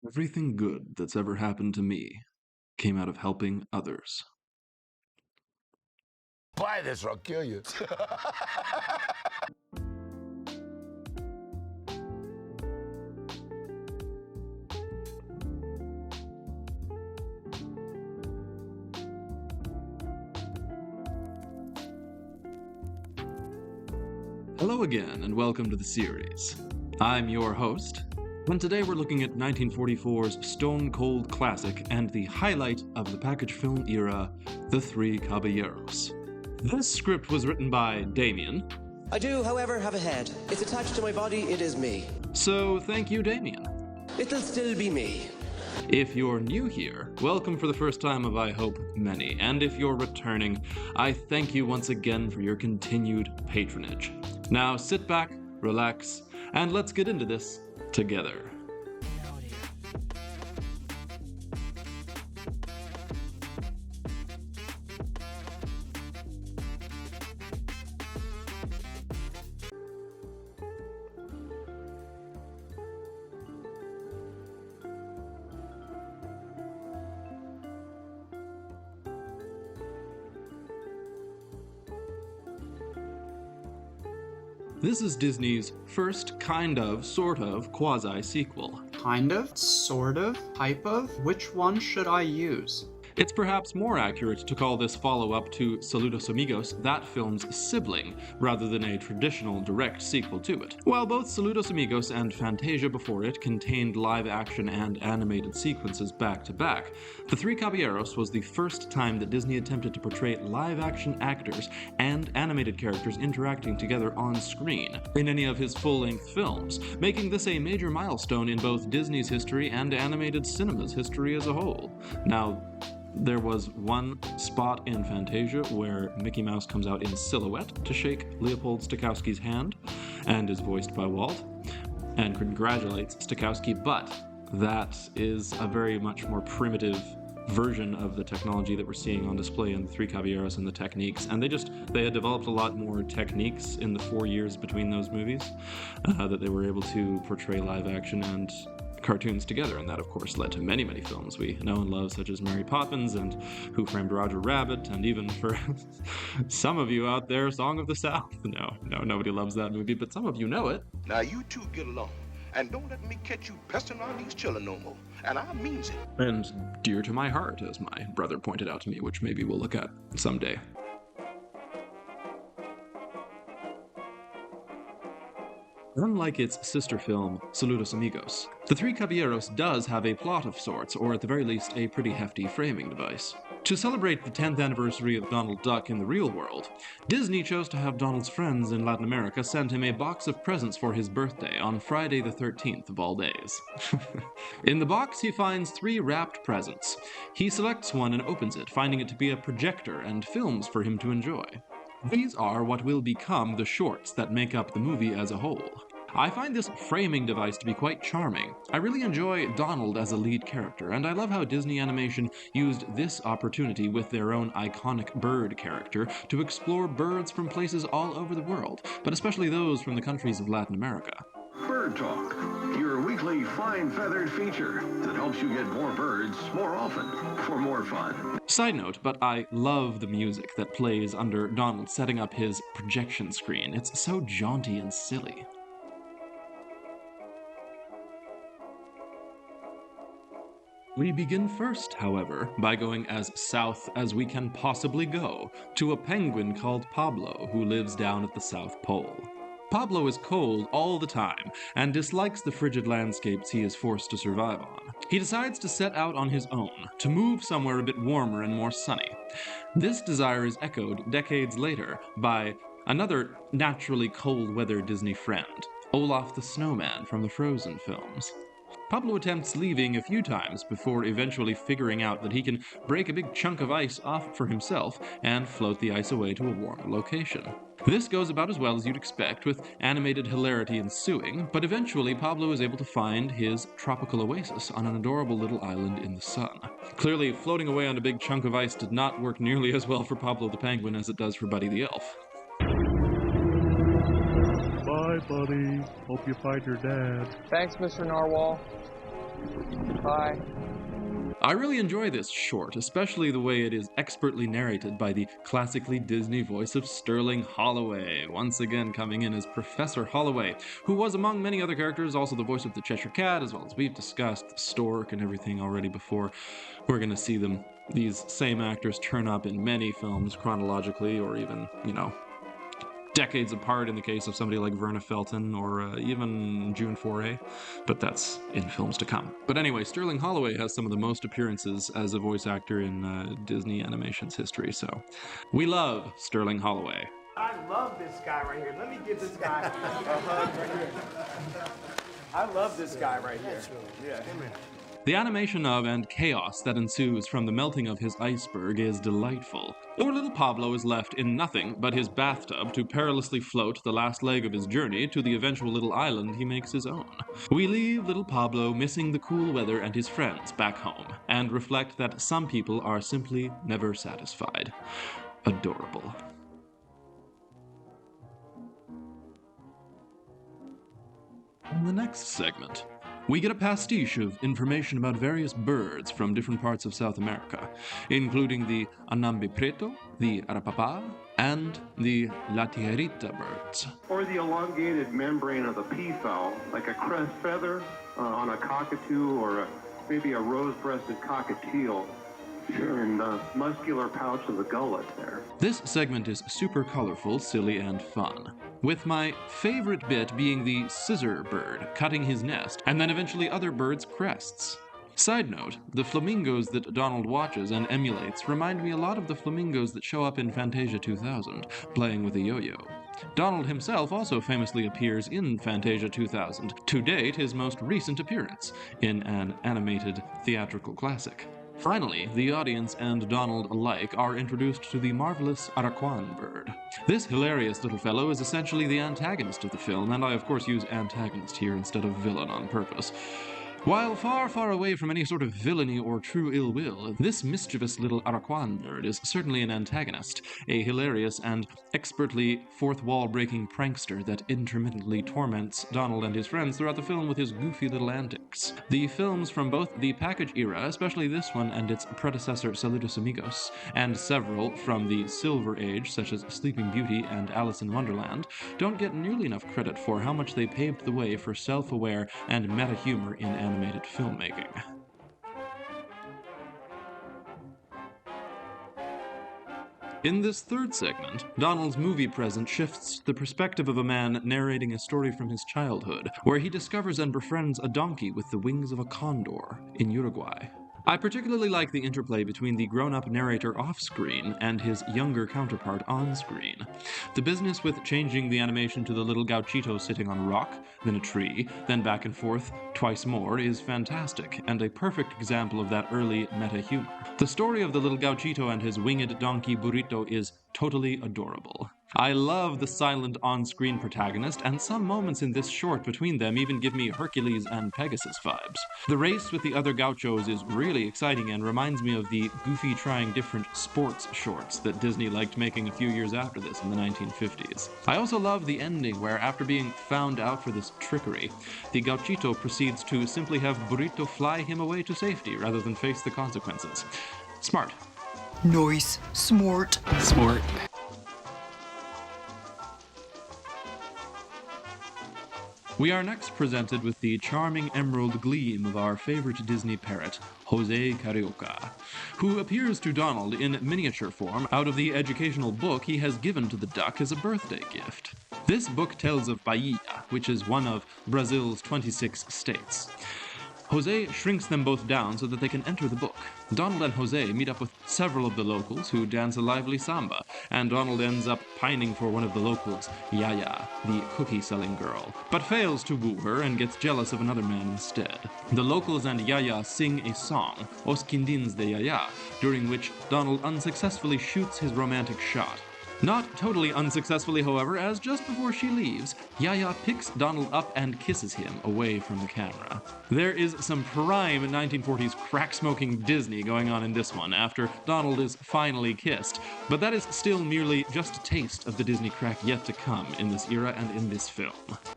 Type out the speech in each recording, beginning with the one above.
Everything good that's ever happened to me came out of helping others. Buy this or I'll kill you. Hello again, and welcome to the series. I'm your host, and today we're looking at 1944's stone cold classic and the highlight of the package film era, The Three Caballeros. This script was written by Damien. I do, however, have a head. It's attached to my body, it is me. So thank you, Damien. It'll still be me. If you're new here, welcome for the first time of, I hope, many. And if you're returning, I thank you once again for your continued patronage. Now sit back, relax, and let's get into this together. This is Disney's first sort of, quasi-sequel. Kind of, sort of, type of? Which one should I use? It's perhaps more accurate to call this follow-up to Saludos Amigos that film's sibling, rather than a traditional direct sequel to it. While both Saludos Amigos and Fantasia before it contained live-action and animated sequences back-to-back, The Three Caballeros was the first time that Disney attempted to portray live-action actors and animated characters interacting together on screen in any of his full-length films, making this a major milestone in both Disney's history and animated cinema's history as a whole. Now, there was one spot in Fantasia where Mickey Mouse comes out in silhouette to shake Leopold Stokowski's hand and is voiced by Walt and congratulates Stokowski, but that is a very much more primitive version of the technology that we're seeing on display in The Three Caballeros and the techniques. And they had developed a lot more techniques in the 4 years between those movies that they were able to portray live action and cartoons together, and that of course led to many films we know and love, such as Mary Poppins and Who Framed Roger Rabbit, and even for some of you out there, Song of the South. No, nobody loves that movie, but some of you know it. Now you two get along, and don't let me catch you pestering on these children no more. And I means it. And dear to my heart, as my brother pointed out to me, which maybe we'll look at someday. Unlike its sister film, Saludos Amigos, The Three Caballeros does have a plot of sorts, or at the very least, a pretty hefty framing device. To celebrate the 10th anniversary of Donald Duck in the real world, Disney chose to have Donald's friends in Latin America send him a box of presents for his birthday on Friday the 13th of all days. In the box, he finds 3 wrapped presents. He selects one and opens it, finding it to be a projector and films for him to enjoy. These are what will become the shorts that make up the movie as a whole. I find this framing device to be quite charming. I really enjoy Donald as a lead character, and I love how Disney Animation used this opportunity with their own iconic bird character to explore birds from places all over the world, but especially those from the countries of Latin America. Bird Talk, your weekly fine-feathered feature that helps you get more birds more often for more fun. Side note, but I love the music that plays under Donald setting up his projection screen. It's so jaunty and silly. We begin first, however, by going as south as we can possibly go, to a penguin called Pablo who lives down at the South Pole. Pablo is cold all the time and dislikes the frigid landscapes he is forced to survive on. He decides to set out on his own, to move somewhere a bit warmer and more sunny. This desire is echoed decades later by another naturally cold-weather Disney friend, Olaf the Snowman from the Frozen films. Pablo attempts leaving a few times before eventually figuring out that he can break a big chunk of ice off for himself and float the ice away to a warmer location. This goes about as well as you'd expect, with animated hilarity ensuing, but eventually Pablo is able to find his tropical oasis on an adorable little island in the sun. Clearly, floating away on a big chunk of ice did not work nearly as well for Pablo the Penguin as it does for Buddy the Elf. Bye, buddy. Hope you find your dad. Thanks, Mr. Narwhal. Bye. I really enjoy this short, especially the way it is expertly narrated by the classically Disney voice of Sterling Holloway, once again coming in as Professor Holloway, who was, among many other characters, also the voice of the Cheshire Cat, as well as we've discussed the Stork and everything already before. We're going to see these same actors turn up in many films chronologically, or even, decades apart in the case of somebody like Verna Felton or even June Foray, but that's in films to come. But anyway, Sterling Holloway has some of the most appearances as a voice actor in Disney Animation's history, so we love Sterling Holloway. I love this guy right here. Let me give this guy a hug right here. I love this guy right here. Yeah, come here. The animation of and chaos that ensues from the melting of his iceberg is delightful. Poor little Pablo is left in nothing but his bathtub to perilously float the last leg of his journey to the eventual little island he makes his own. We leave little Pablo missing the cool weather and his friends back home, and reflect that some people are simply never satisfied. Adorable. In the next segment, we get a pastiche of information about various birds from different parts of South America, including the Anambi Preto, the Arapapa, and the La Tierrita birds. Or the elongated membrane of the peafowl, like a crest feather on a cockatoo or maybe a rose-breasted cockatiel. And the muscular pouch of the gullet there. This segment is super colorful, silly, and fun, with my favorite bit being the scissor bird cutting his nest, and then eventually other birds' crests. Side note, the flamingos that Donald watches and emulates remind me a lot of the flamingos that show up in Fantasia 2000, playing with a yo-yo. Donald himself also famously appears in Fantasia 2000, to date his most recent appearance, in an animated theatrical classic. Finally, the audience and Donald alike are introduced to the marvelous Araquan bird. This hilarious little fellow is essentially the antagonist of the film, and I of course use antagonist here instead of villain on purpose. While far, far away from any sort of villainy or true ill will, this mischievous little Araquan bird is certainly an antagonist, a hilarious and expertly fourth-wall-breaking prankster that intermittently torments Donald and his friends throughout the film with his goofy little antics. The films from both the package era, especially this one and its predecessor Saludos Amigos, and several from the Silver Age, such as Sleeping Beauty and Alice in Wonderland, don't get nearly enough credit for how much they paved the way for self-aware and meta-humor in animated filmmaking. In this third segment, Donald's movie present shifts the perspective of a man narrating a story from his childhood, where he discovers and befriends a donkey with the wings of a condor in Uruguay. I particularly like the interplay between the grown-up narrator off-screen and his younger counterpart on-screen. The business with changing the animation to the little gauchito sitting on a rock, then a tree, then back and forth twice more is fantastic, and a perfect example of that early meta-humor. The story of the little gauchito and his winged donkey Burrito is totally adorable. I love the silent on-screen protagonist, and some moments in this short between them even give me Hercules and Pegasus vibes. The race with the other gauchos is really exciting and reminds me of the goofy trying different sports shorts that Disney liked making a few years after this in the 1950s. I also love the ending where, after being found out for this trickery, the gauchito proceeds to simply have Burrito fly him away to safety rather than face the consequences. Smart. Nice. Smart. Smart. We are next presented with the charming emerald gleam of our favorite Disney parrot, Jose Carioca, who appears to Donald in miniature form out of the educational book he has given to the duck as a birthday gift. This book tells of Bahia, which is one of Brazil's 26 states. Jose shrinks them both down so that they can enter the book. Donald and Jose meet up with several of the locals who dance a lively samba, and Donald ends up pining for one of the locals, Yaya, the cookie-selling girl, but fails to woo her and gets jealous of another man instead. The locals and Yaya sing a song, Os Quindins de Yaya, during which Donald unsuccessfully shoots his romantic shot. Not totally unsuccessfully, however, as just before she leaves, Yaya picks Donald up and kisses him away from the camera. There is some prime 1940s crack-smoking Disney going on in this one after Donald is finally kissed, but that is still merely just a taste of the Disney crack yet to come in this era and in this film.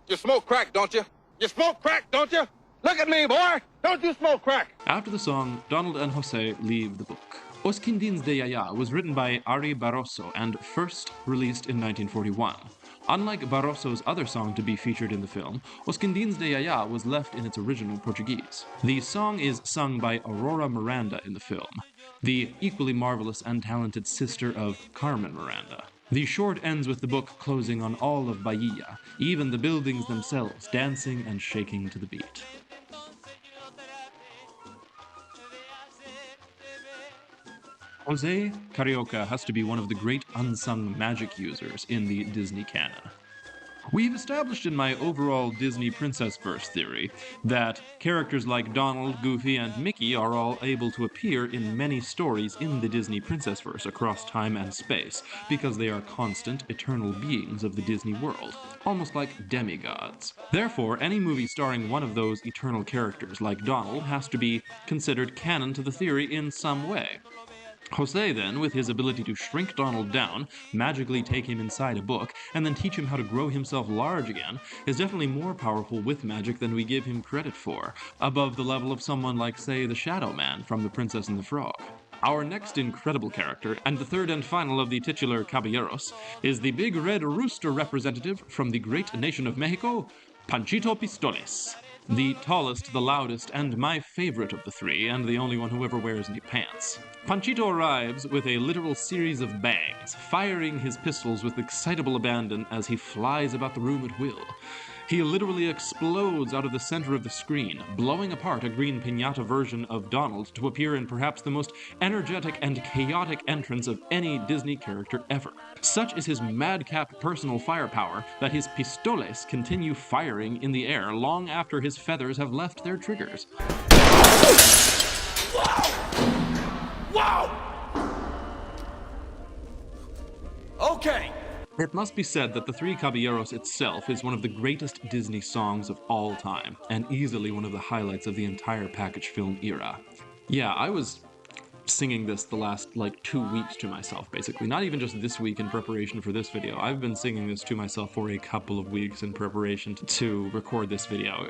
You smoke crack, don't you? You smoke crack, don't you? Look at me, boy! Don't you smoke crack! After the song, Donald and Jose leave the book. Os Quindins de Yaya was written by Ari Barroso and first released in 1941. Unlike Barroso's other song to be featured in the film, Os Quindins de Yaya was left in its original Portuguese. The song is sung by Aurora Miranda in the film, the equally marvelous and talented sister of Carmen Miranda. The short ends with the book closing on all of Bahia, even the buildings themselves dancing and shaking to the beat. Jose Carioca has to be one of the great unsung magic users in the Disney canon. We've established in my overall Disney princess verse theory that characters like Donald, Goofy, and Mickey are all able to appear in many stories in the Disney princess verse across time and space because they are constant, eternal beings of the Disney world, almost like demigods. Therefore, any movie starring one of those eternal characters like Donald has to be considered canon to the theory in some way. Jose, then, with his ability to shrink Donald down, magically take him inside a book, and then teach him how to grow himself large again, is definitely more powerful with magic than we give him credit for, above the level of someone like, say, the Shadow Man from The Princess and the Frog. Our next incredible character, and the third and final of the titular Caballeros, is the big red rooster representative from the great nation of Mexico, Panchito Pistoles. The tallest, the loudest, and my favorite of the three, and the only one who ever wears any pants. Panchito arrives with a literal series of bangs, firing his pistols with excitable abandon as he flies about the room at will. He literally explodes out of the center of the screen, blowing apart a green piñata version of Donald to appear in perhaps the most energetic and chaotic entrance of any Disney character ever. Such is his madcap personal firepower that his pistoles continue firing in the air long after his feathers have left their triggers. Wow! Okay! It must be said that The Three Caballeros itself is one of the greatest Disney songs of all time, and easily one of the highlights of the entire package film era. Yeah, I was singing this the last, 2 weeks to myself, basically. Not even just this week in preparation for this video. I've been singing this to myself for a couple of weeks in preparation to record this video.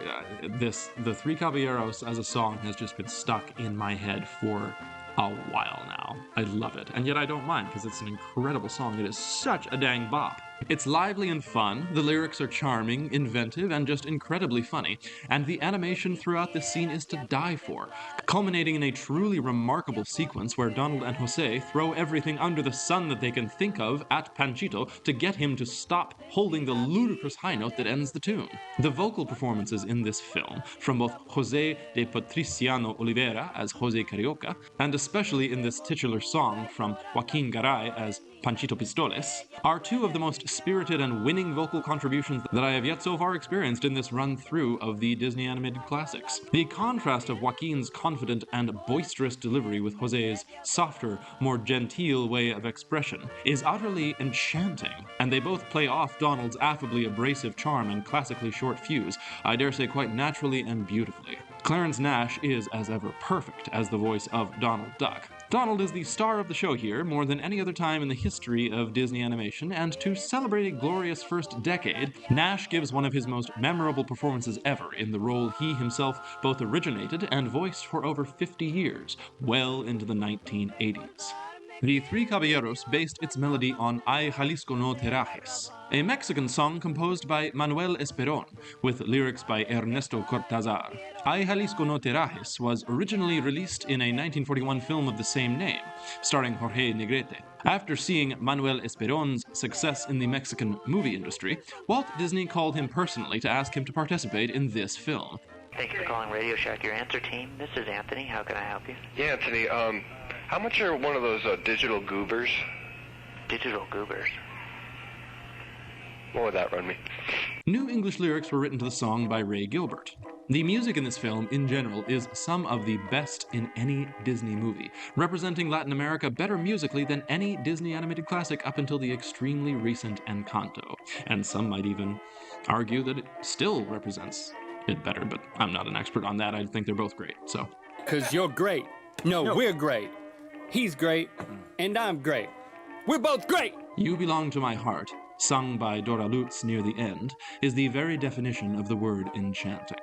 The Three Caballeros as a song has just been stuck in my head for a while now. I love it, and yet I don't mind because it's an incredible song. It is such a dang bop. It's lively and fun, the lyrics are charming, inventive, and just incredibly funny, and the animation throughout this scene is to die for, culminating in a truly remarkable sequence where Donald and Jose throw everything under the sun that they can think of at Panchito to get him to stop holding the ludicrous high note that ends the tune. The vocal performances in this film, from both Jose de Patriciano Oliveira as Jose Carioca, and especially in this titular song from Joaquin Garay as Panchito Pistoles, are two of the most spirited and winning vocal contributions that I have yet so far experienced in this run-through of the Disney animated classics. The contrast of Joaquin's confident and boisterous delivery with Jose's softer, more genteel way of expression is utterly enchanting, and they both play off Donald's affably abrasive charm and classically short fuse, I dare say quite naturally and beautifully. Clarence Nash is, as ever, perfect as the voice of Donald Duck. Donald is the star of the show here more than any other time in the history of Disney animation, and to celebrate a glorious first decade, Nash gives one of his most memorable performances ever in the role he himself both originated and voiced for over 50 years, well into the 1980s. The Three Caballeros based its melody on Ay Jalisco no te rajes, a Mexican song composed by Manuel Esperón, with lyrics by Ernesto Cortázar. Ay Jalisco no te rajes was originally released in a 1941 film of the same name, starring Jorge Negrete. After seeing Manuel Esperón's success in the Mexican movie industry, Walt Disney called him personally to ask him to participate in this film. Thank you for calling Radio Shack, your answer team. This is Anthony. How can I help you? Yeah, Anthony, how much are one of those digital goobers? Digital goobers? What would that run me? New English lyrics were written to the song by Ray Gilbert. The music in this film, in general, is some of the best in any Disney movie, representing Latin America better musically than any Disney animated classic up until the extremely recent Encanto. And some might even argue that it still represents it better, but I'm not an expert on that. I think they're both great, so. 'Cause you're great. No, we're great. He's great, and I'm great. We're both great! You Belong to My Heart, sung by Dora Lutz near the end, is the very definition of the word enchanting.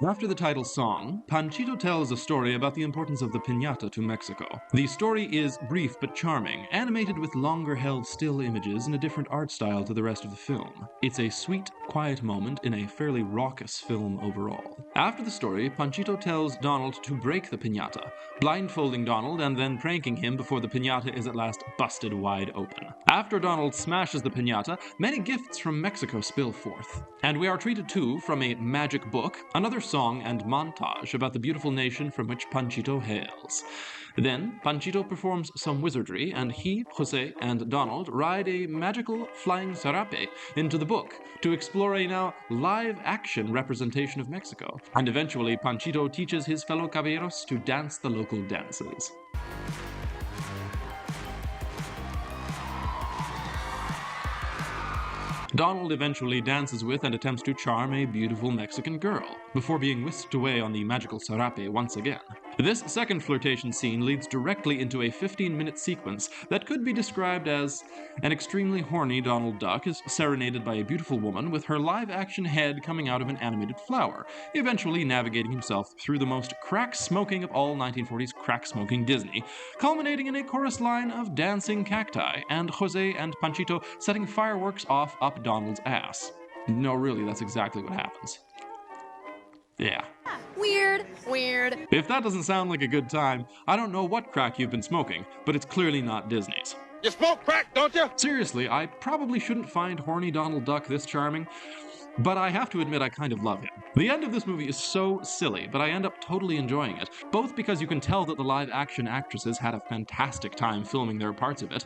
After the title song, Panchito tells a story about the importance of the piñata to Mexico. The story is brief but charming, animated with longer-held still images and a different art style to the rest of the film. It's a sweet, quiet moment in a fairly raucous film overall. After the story, Panchito tells Donald to break the piñata, blindfolding Donald and then pranking him before the piñata is at last busted wide open. After Donald smashes the piñata, many gifts from Mexico spill forth. And we are treated to, from a magic book, another song and montage about the beautiful nation from which Panchito hails. Then, Panchito performs some wizardry, and he, Jose, and Donald ride a magical flying sarape into the book to explore a now live-action representation of Mexico. And eventually, Panchito teaches his fellow Caballeros to dance the local dances. Donald eventually dances with and attempts to charm a beautiful Mexican girl, before being whisked away on the magical sarape once again. This second flirtation scene leads directly into a 15-minute sequence that could be described as an extremely horny Donald Duck is serenaded by a beautiful woman with her live-action head coming out of an animated flower, eventually navigating himself through the most crack-smoking of all 1940s crack-smoking Disney, culminating in a chorus line of dancing cacti, and Jose and Panchito setting fireworks off up Donald's ass. No, really, that's exactly what happens. Yeah. Weird. If that doesn't sound like a good time, I don't know what crack you've been smoking, but it's clearly not Disney's. You smoke crack, don't you? Seriously, I probably shouldn't find horny Donald Duck this charming, but I have to admit I kind of love him. The end of this movie is so silly, but I end up totally enjoying it, both because you can tell that the live-action actresses had a fantastic time filming their parts of it,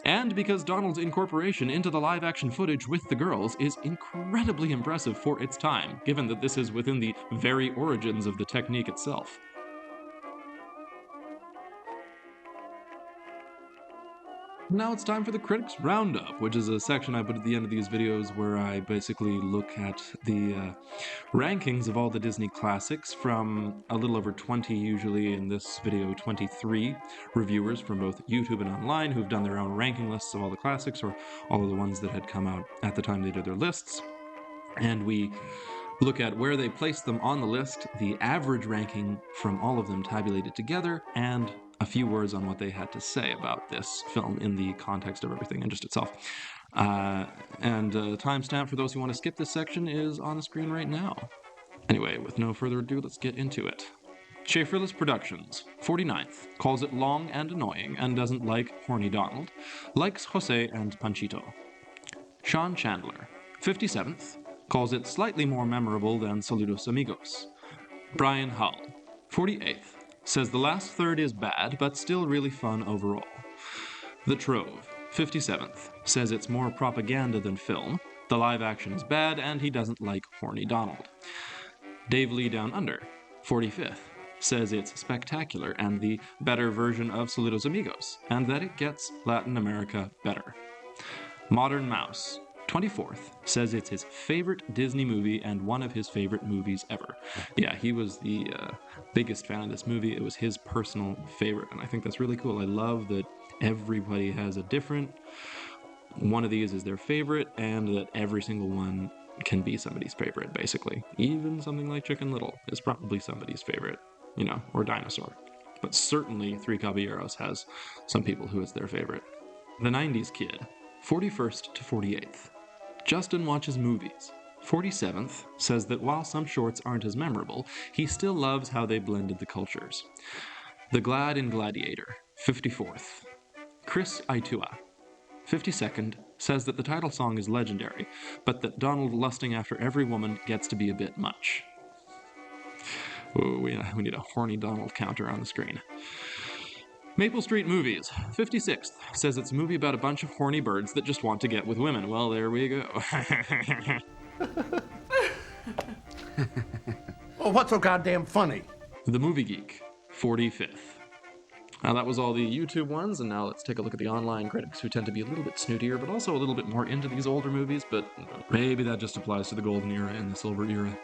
and because Donald's incorporation into the live-action footage with the girls is incredibly impressive for its time, given that this is within the very origins of the technique itself. Now it's time for the Critics Roundup, which is a section I put at the end of these videos where I basically look at the rankings of all the Disney classics from a little over 20, usually in this video 23, reviewers from both YouTube and online who've done their own ranking lists of all the classics or all of the ones that had come out at the time they did their lists. And we look at where they placed them on the list, the average ranking from all of them tabulated together, and a few words on what they had to say about this film in the context of everything and just itself. And the timestamp for those who want to skip this section is on the screen right now. Anyway, with no further ado, let's get into it. Schaeferless Productions, 49th, calls it long and annoying and doesn't like horny Donald, likes Jose and Panchito. Sean Chandler, 57th, calls it slightly more memorable than Saludos Amigos. Brian Hull, 48th, says the last third is bad, but still really fun overall. The Trove, 57th, says it's more propaganda than film, the live action is bad, and he doesn't like horny Donald. Dave Lee Down Under, 45th, says it's spectacular and the better version of Saludos Amigos, and that it gets Latin America better. Modern Mouse, 24th, says it's his favorite Disney movie and one of his favorite movies ever. Yeah, he was the biggest fan of this movie. It was his personal favorite, and I think that's really cool. I love that everybody has a different one of these is their favorite, and that every single one can be somebody's favorite, basically. Even something like Chicken Little is probably somebody's favorite, you know, or Dinosaur. But certainly Three Caballeros has some people who it's their favorite. The 90s Kid, 41st to 48th. Justin watches movies. 47th says that while some shorts aren't as memorable, he still loves how they blended the cultures. The Glad in Gladiator, 54th. Chris Aitua, 52nd, says that the title song is legendary, but that Donald lusting after every woman gets to be a bit much. Ooh, we need a horny Donald counter on the screen. Maple Street Movies, 56th, says it's a movie about a bunch of horny birds that just want to get with women. Well, there we go. Oh, what's so goddamn funny? The Movie Geek, 45th. Now that was all the YouTube ones, and now let's take a look at the online critics who tend to be a little bit snootier, but also a little bit more into these older movies, but maybe that just applies to the golden era and the silver era.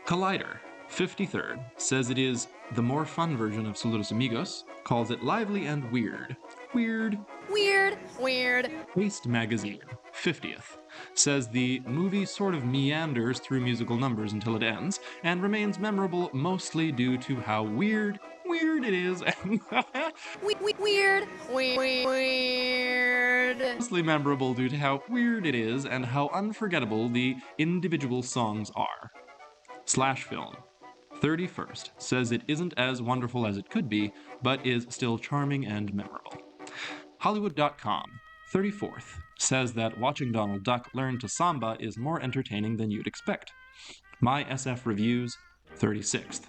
Collider, 53rd, says it is the more fun version of Saludos Amigos, calls it lively and weird. Weird. Weird. Waste Magazine, 50th, says the movie sort of meanders through musical numbers until it ends, and remains memorable mostly due to how weird it is, and mostly memorable due to how weird it is and how unforgettable the individual songs are. Slash Film, 31st, says it isn't as wonderful as it could be, but is still charming and memorable. Hollywood.com, 34th, says that watching Donald Duck learn to samba is more entertaining than you'd expect. My SF Reviews, 36th.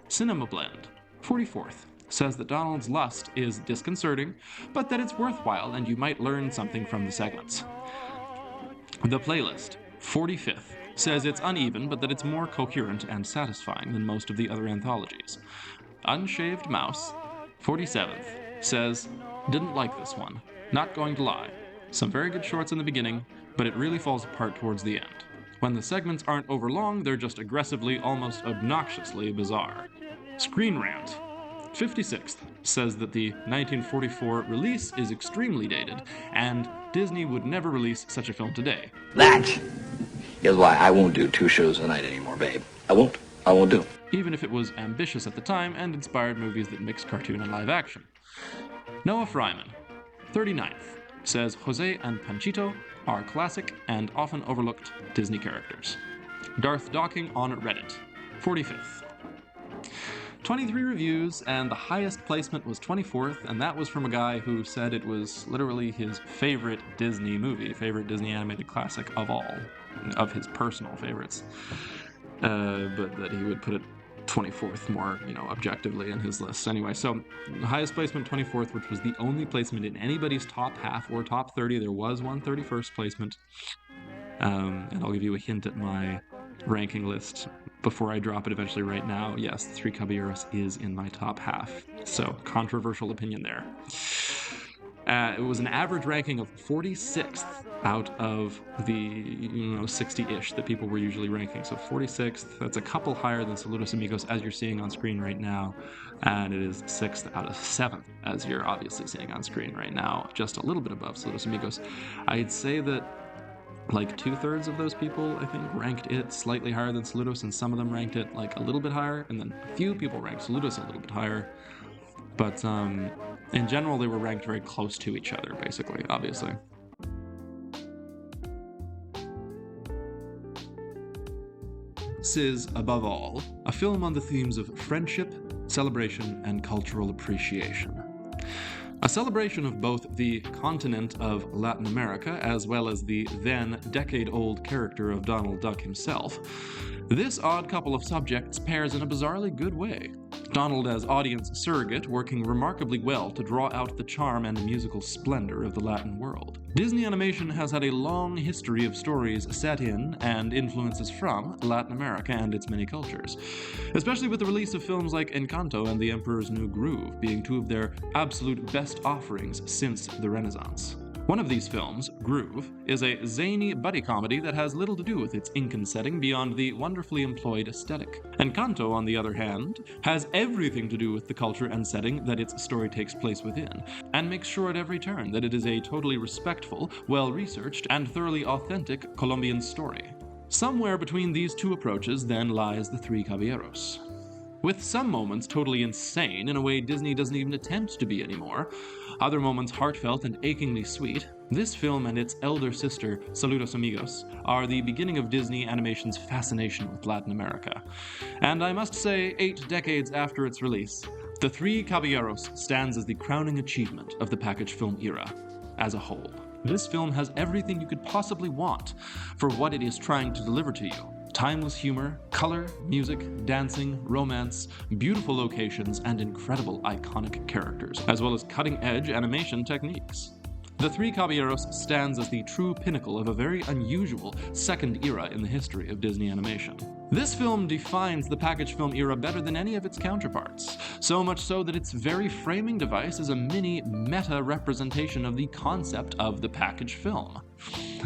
Cinema Blend, 44th, says that Donald's lust is disconcerting, but that it's worthwhile and you might learn something from the segments. The Playlist, 45th, says it's uneven, but that it's more coherent and satisfying than most of the other anthologies. Unshaved Mouse, 47th, says, didn't like this one. Not going to lie. Some very good shorts in the beginning, but it really falls apart towards the end. When the segments aren't overlong, they're just aggressively, almost obnoxiously bizarre. Screen Rant, 56th, says that the 1944 release is extremely dated, and Disney would never release such a film today. That is why I won't do 2 shows a night anymore, babe. I won't do. Even if it was ambitious at the time and inspired movies that mix cartoon and live action. Noah Fryman, 39th, says Jose and Panchito are classic and often overlooked Disney characters. Darth Docking on Reddit, 45th. 23 reviews, and the highest placement was 24th, and that was from a guy who said it was literally his favorite Disney movie, favorite Disney animated classic of all, of his personal favorites. But that he would put it 24th more, objectively in his list. Anyway, so highest placement 24th, which was the only placement in anybody's top half or top 30. There was one 31st placement. And I'll give you a hint at my ranking list before I drop it eventually right now. Yes, the Three Caballeros is in my top half. So, controversial opinion there. It was an average ranking of 46th out of the 60-ish that people were usually ranking. So 46th, that's a couple higher than Saludos Amigos as you're seeing on screen right now. And it is 6th out of 7th as you're obviously seeing on screen right now. Just a little bit above Saludos Amigos. I'd say that like 2/3 of those people, I think, ranked it slightly higher than Saludos, and some of them ranked it like a little bit higher, and then a few people ranked Saludos a little bit higher. But in general, they were ranked very close to each other, basically, obviously. This is, above all, a film on the themes of friendship, celebration, and cultural appreciation. A celebration of both the continent of Latin America as well as the then decade-old character of Donald Duck himself. This odd couple of subjects pairs in a bizarrely good way. Donald as audience surrogate, working remarkably well to draw out the charm and musical splendor of the Latin world. Disney animation has had a long history of stories set in and influences from Latin America and its many cultures, especially with the release of films like Encanto and The Emperor's New Groove being two of their absolute best offerings since the Renaissance. One of these films, Groove, is a zany buddy comedy that has little to do with its Incan setting beyond the wonderfully employed aesthetic. Encanto, on the other hand, has everything to do with the culture and setting that its story takes place within, and makes sure at every turn that it is a totally respectful, well-researched, and thoroughly authentic Colombian story. Somewhere between these two approaches, then, lies The Three Caballeros. With some moments totally insane in a way Disney doesn't even attempt to be anymore, other moments heartfelt and achingly sweet, this film and its elder sister, Saludos Amigos, are the beginning of Disney animation's fascination with Latin America. And I must say, 8 decades after its release, The Three Caballeros stands as the crowning achievement of the package film era as a whole. This film has everything you could possibly want for what it is trying to deliver to you. Timeless humor, color, music, dancing, romance, beautiful locations, and incredible iconic characters, as well as cutting-edge animation techniques. The Three Caballeros stands as the true pinnacle of a very unusual second era in the history of Disney animation. This film defines the package film era better than any of its counterparts, so much so that its very framing device is a mini meta representation of the concept of the package film.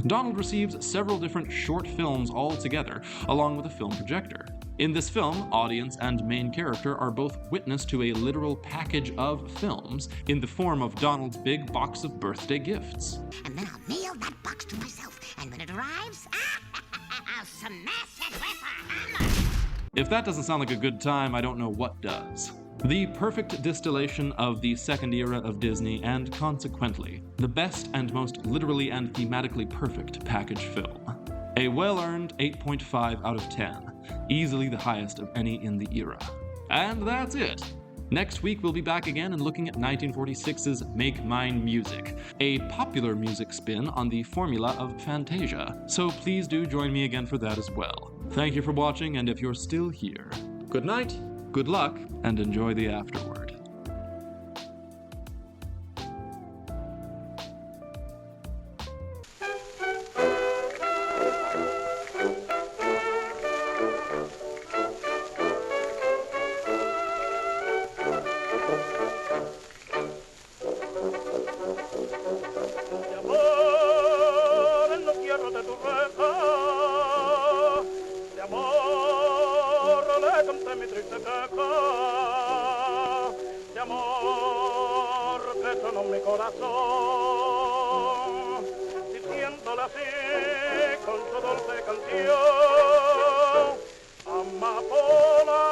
Donald receives several different short films all together, along with a film projector. In this film, audience and main character are both witness to a literal package of films in the form of Donald's big box of birthday gifts. And then I'll mail that box to myself, and when it arrives, I'll smash it with a hammer. If that doesn't sound like a good time, I don't know what does. The perfect distillation of the second era of Disney, and consequently, the best and most literally and thematically perfect package film. A well-earned 8.5 out of 10. Easily the highest of any in the era. And that's it! Next week we'll be back again and looking at 1946's Make Mine Music, a popular music spin on the formula of Fantasia, so please do join me again for that as well. Thank you for watching, and if you're still here, good night, good luck, and enjoy the afterword. Diciéndole así con su dulce canción, amapola,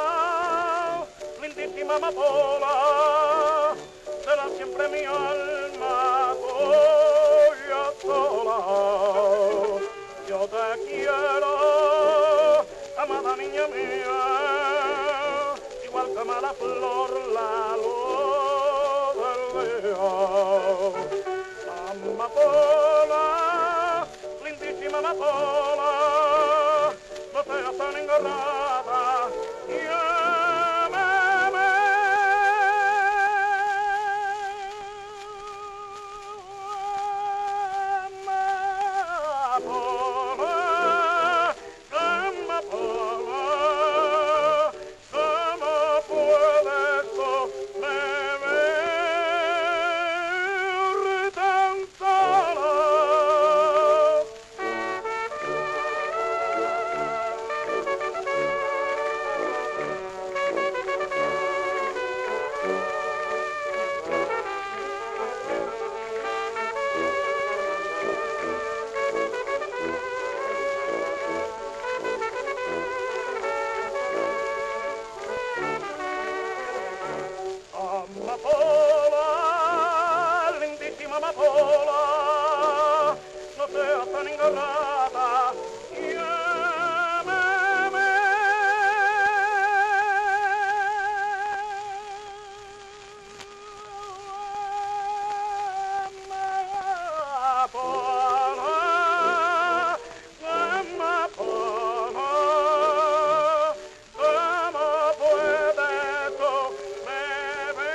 lindísima amapola, será siempre mi alma tuya sola. Yo te quiero, amada niña mía, igual que ama la flor la luz del día. Amapola, lindísima amapola, no seas tan engarrada, llámame. Amapola, amapola, ¿cómo puedes tú beber tan sola? Amapola, lindísima amapola, no seas tan ingrata, llámame. Amapola, amapola, ¿cómo puedes tú beber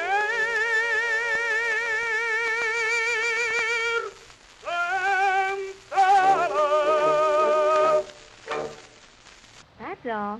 tan sola? That's all.